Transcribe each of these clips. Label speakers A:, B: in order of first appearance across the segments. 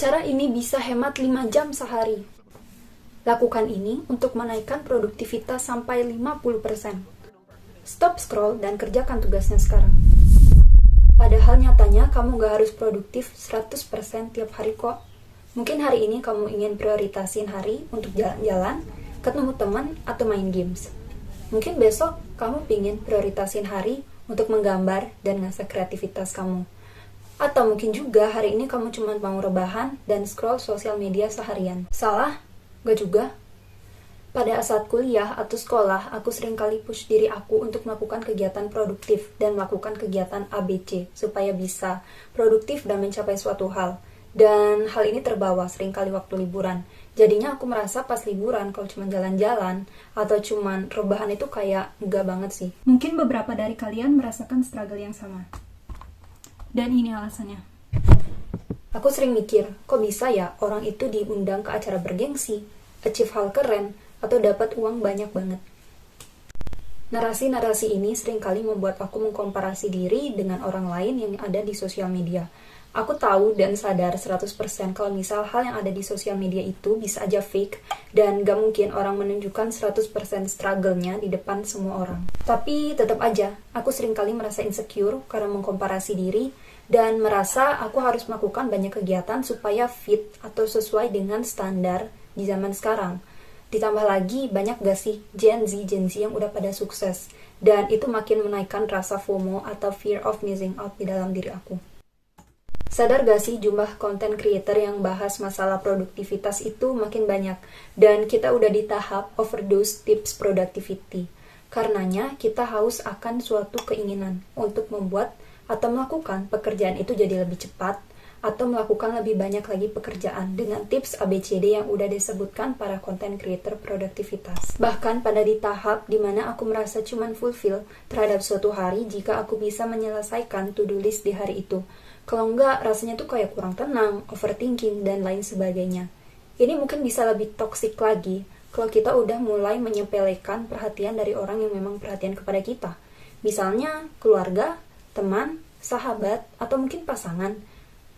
A: Cara ini bisa hemat 5 jam sehari. Lakukan ini untuk menaikkan produktivitas sampai 50%. Stop scroll dan kerjakan tugasnya sekarang. Padahal nyatanya kamu gak harus produktif 100% tiap hari kok. Mungkin hari ini kamu ingin prioritasin hari untuk jalan-jalan, ketemu teman, atau main games. Mungkin besok kamu ingin prioritasin hari untuk menggambar dan ngasah kreativitas kamu. Atau mungkin juga hari ini kamu cuma mau rebahan dan scroll sosial media seharian. Salah? Gak juga. Pada saat kuliah atau sekolah, aku sering kali push diri aku untuk melakukan kegiatan produktif dan melakukan kegiatan ABC supaya bisa produktif dan mencapai suatu hal. Dan hal ini terbawa sering kali waktu liburan. Jadinya aku merasa pas liburan kalau cuma jalan-jalan atau cuma rebahan itu kayak enggak banget sih. Mungkin beberapa dari kalian merasakan struggle yang sama. Dan ini alasannya. Aku sering mikir, kok bisa ya orang itu diundang ke acara bergengsi, achieve hal keren, atau dapat uang banyak banget. Narasi-narasi ini seringkali membuat aku mengkomparasi diri dengan orang lain yang ada di sosial media. Aku tahu dan sadar 100% kalau misal hal yang ada di sosial media itu bisa aja fake dan gak mungkin orang menunjukkan 100% struggle-nya di depan semua orang. Tapi tetap aja, aku seringkali merasa insecure karena mengkomparasi diri dan merasa aku harus melakukan banyak kegiatan supaya fit atau sesuai dengan standar di zaman sekarang. Ditambah lagi, banyak gak sih Gen Z yang udah pada sukses. Dan itu makin menaikkan rasa FOMO atau fear of missing out di dalam diri aku. Sadar gak sih jumlah content creator yang bahas masalah produktivitas itu makin banyak. Dan kita udah di tahap overdose tips productivity. Karenanya kita haus akan suatu keinginan untuk membuat atau melakukan pekerjaan itu jadi lebih cepat, atau melakukan lebih banyak lagi pekerjaan dengan tips ABCD yang udah disebutkan para content creator produktivitas. Bahkan pada di tahap dimana aku merasa cuman fulfill terhadap suatu hari jika aku bisa menyelesaikan to-do list di hari itu. Kalau enggak, rasanya tuh kayak kurang tenang, overthinking, dan lain sebagainya. Ini mungkin bisa lebih toksik lagi kalau kita udah mulai menyepelekan perhatian dari orang yang memang perhatian kepada kita. Misalnya keluarga, teman, sahabat, atau mungkin pasangan.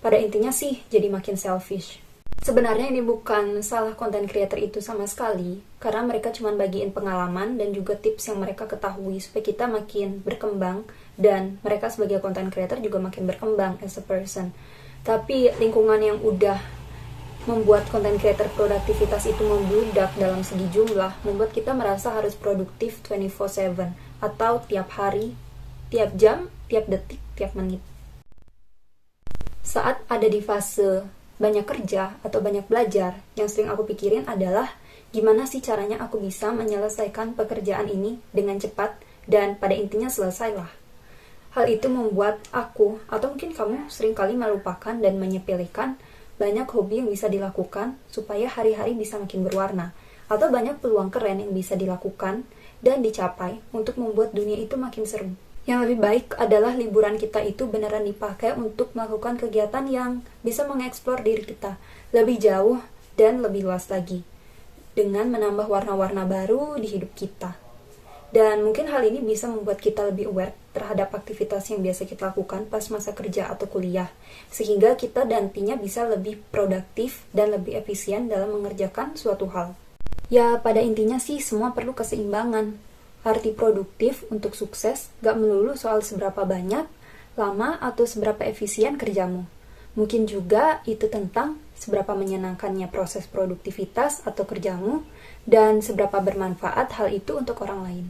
A: Pada intinya sih jadi makin selfish. Sebenarnya ini bukan salah content creator itu sama sekali, karena mereka cuma bagiin pengalaman dan juga tips yang mereka ketahui supaya kita makin berkembang dan mereka sebagai content creator juga makin berkembang as a person. Tapi lingkungan yang udah membuat content creator produktivitas itu membludak dalam segi jumlah membuat kita merasa harus produktif 24/7 atau tiap hari, tiap jam, tiap detik, tiap menit. Saat ada di fase banyak kerja atau banyak belajar, yang sering aku pikirin adalah gimana sih caranya aku bisa menyelesaikan pekerjaan ini dengan cepat dan pada intinya selesailah. Hal itu membuat aku atau mungkin kamu seringkali melupakan dan menyepelekan banyak hobi yang bisa dilakukan supaya hari-hari bisa makin berwarna, atau banyak peluang keren yang bisa dilakukan dan dicapai untuk membuat dunia itu makin seru. Yang lebih baik adalah liburan kita itu beneran dipakai untuk melakukan kegiatan yang bisa mengeksplor diri kita lebih jauh dan lebih luas lagi, dengan menambah warna-warna baru di hidup kita. Dan mungkin hal ini bisa membuat kita lebih aware terhadap aktivitas yang biasa kita lakukan pas masa kerja atau kuliah, sehingga kita nantinya bisa lebih produktif dan lebih efisien dalam mengerjakan suatu hal. Ya, pada intinya sih semua perlu keseimbangan. Arti produktif untuk sukses gak melulu soal seberapa banyak, lama, atau seberapa efisien kerjamu. Mungkin juga itu tentang seberapa menyenangkannya proses produktivitas atau kerjamu, dan seberapa bermanfaat hal itu untuk orang lain.